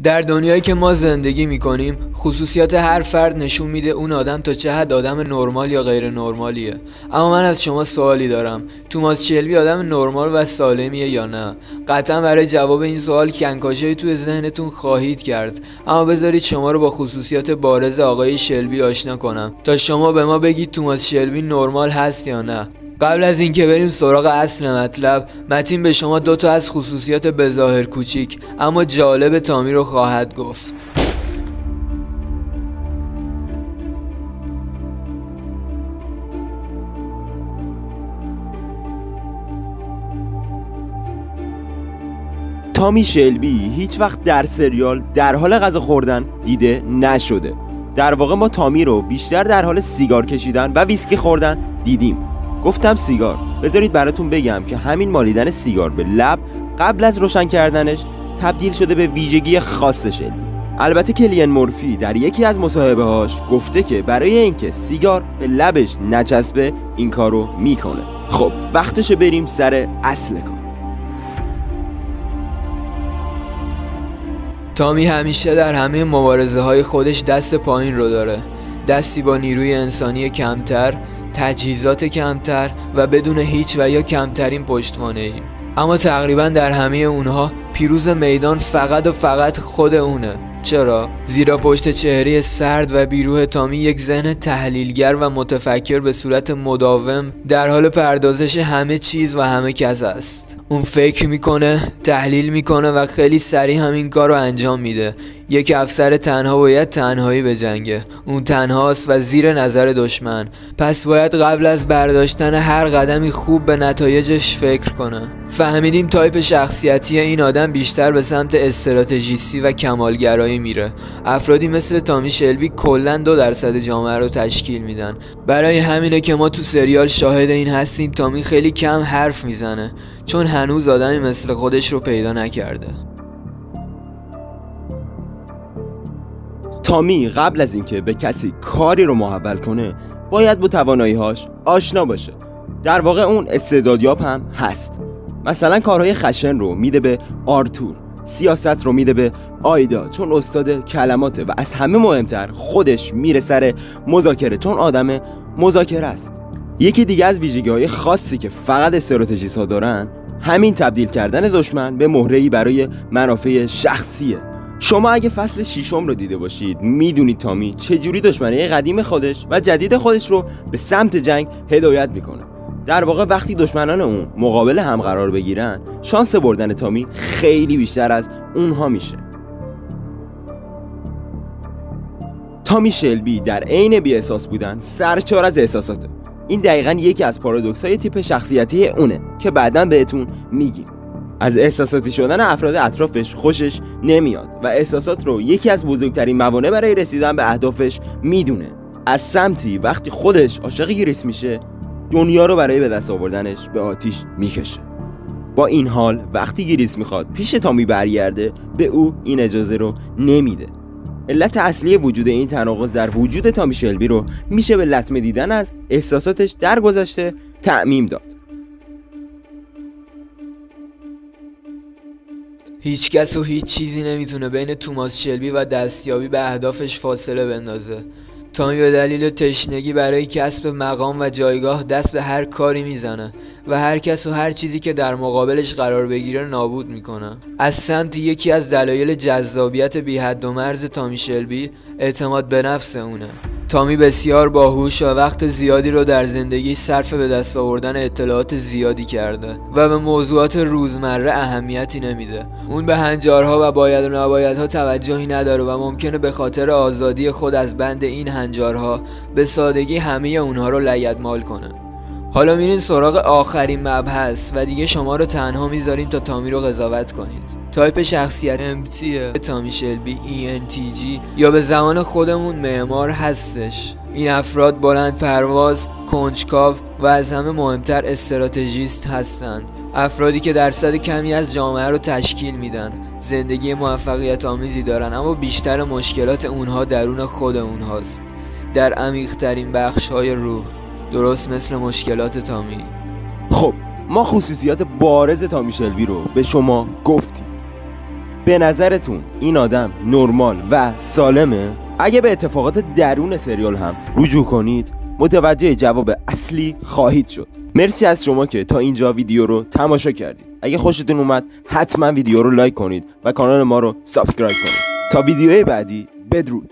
در دنیایی که ما زندگی میکنیم خصوصیات هر فرد نشون میده اون آدم تا چه حد آدم نرمال یا غیر نرمالیه. اما من از شما سوالی دارم، توماس شلبی آدم نرمال و سالمیه یا نه؟ قطعا برای جواب این سوال کنکاشی توی ذهنتون خواهید کرد، اما بذارید شما رو با خصوصیات بارز آقای شلبی آشنا کنم تا شما به ما بگید توماس شلبی نرمال هست یا نه. قبل از اینکه بریم سراغ اصل مطلب، متین به شما دو تا از خصوصیات بظاهر کوچیک اما جالب تامی رو خواهد گفت. تامی شلبی هیچ وقت در سریال در حال غذا خوردن دیده نشده. در واقع ما تامی رو بیشتر در حال سیگار کشیدن و ویسکی خوردن دیدیم. گفتم سیگار، بذارید براتون بگم که همین مالیدن سیگار به لب قبل از روشن کردنش تبدیل شده به ویژگی خاص شلبی. البته کلین مورفی در یکی از مصاحبه‌هاش گفته که برای اینکه سیگار به لبش نچسبه این کارو میکنه. خب وقتشه بریم سر اصل کار. تامی همیشه در همه مبارزه‌های خودش دست پایین رو داره، دستی با نیروی انسانی کمتر، تجهیزات کمتر و بدون هیچ و یا کمترین پشتوانه‌ای. اما تقریبا در همه اونها پیروز میدان فقط و فقط خود اونه. چرا؟ زیرا پشت چهره سرد و بیروح تامی یک ذهن تحلیلگر و متفکر به صورت مداوم در حال پردازش همه چیز و همه کس است. اون فکر میکنه، تحلیل میکنه و خیلی سریع همین کار رو انجام میده. یک افسر تنها باید تنهایی بجنگه، اون تنهاست و زیر نظر دشمن، پس باید قبل از برداشتن هر قدمی خوب به نتایجش فکر کنه. فهمیدیم تایپ شخصیتی این آدم بیشتر به سمت استراتژیستی و کمالگرایی میره. افرادی مثل تامی شلبی کلاً 2% جامعه رو تشکیل میدن. برای همینه که ما تو سریال شاهد این هستیم تامی خیلی کم حرف میزنه، چون هنوز آدمی مثل خودش رو پیدا نکرده. تامی قبل از اینکه به کسی کاری رو محول کنه باید با توانایی‌هاش آشنا باشه. در واقع اون استعدادیاب هم هست. مثلا کارهای خشن رو میده به آرتور، سیاست رو میده به آیدا چون استاد کلماته و از همه مهمتر خودش میره سر مذاکره چون آدم مذاکره است. یکی دیگه از ویژگی‌های خاصی که فقط استراتژیست‌ها دارن همین تبدیل کردن دشمن به مهره‌ای برای منافع شخصیه. شما اگه فصل 6 رو دیده باشید میدونید تامی چجوری دشمنای قدیم خودش و جدید خودش رو به سمت جنگ هدایت میکنه. در واقع وقتی دشمنان اون مقابل هم قرار بگیرن شانس بردن تامی خیلی بیشتر از اونها میشه. تامی شلبی در عین بی احساس بودن سرشار از احساساته. این دقیقاً یکی از پارادوکس‌های تیپ شخصیتی اونه که بعداً بهتون میگیم. از احساساتی شدن افراد اطرافش خوشش نمیاد و احساسات رو یکی از بزرگترین موانع برای رسیدن به اهدافش میدونه. از سمتی وقتی خودش عاشق گریس میشه دنیا رو برای به دست آوردنش به آتیش میکشه. با این حال وقتی گریس میخواد پیش تامی برگرده به او این اجازه رو نمیده. علت اصلی وجود این تناقض در وجود تامی شلبی رو میشه به لطمه دیدن از احساساتش در گذشته تعمیم داد. هیچ کس و هیچ چیزی نمیتونه بین توماس شلبی و دستیابی به اهدافش فاصله بندازه. تامی به دلیل تشنگی برای کسب مقام و جایگاه دست به هر کاری میزنه و هر کس و هر چیزی که در مقابلش قرار بگیره نابود میکنه. از سمت یکی از دلایل جذابیت بی حد و مرز تامی شلبی اعتماد به نفس اونه. تامی بسیار باهوش و وقت زیادی رو در زندگی صرف به دست آوردن اطلاعات زیادی کرده و به موضوعات روزمره اهمیتی نمیده. اون به هنجارها و باید و نبایدها توجهی نداره و ممکنه به خاطر آزادی خود از بند این هنجارها به سادگی همه اونها رو لگدمال کنه. حالا میریم سراغ آخرین مبحث و دیگه شما رو تنها میذاریم تا تامی رو قضاوت کنید. تایپ شخصیت امتیه تامی شلبی ENTJ یا به زمان خودمون معمار هستش. این افراد بلند پرواز، کنجکاو و از همه مهمتر استراتژیست هستند. افرادی که درصد کمی از جامعه رو تشکیل میدن، زندگی موفقیت آمیزی دارن اما بیشتر مشکلات اونها درون خود اونهاست، در عمیق ترین بخش های روح، درست مثل مشکلات تامی. خب ما خصوصیات بارز تامی شلبی رو به شما گفتیم. به نظرتون این آدم نرمال و سالمه؟ اگه به اتفاقات درون سریال هم رجوع کنید متوجه جواب اصلی خواهید شد. مرسی از شما که تا اینجا ویدیو رو تماشا کردید. اگه خوشتون اومد حتما ویدیو رو لایک کنید و کانال ما رو سابسکرایب کنید. تا ویدیوهای بعدی بدرود.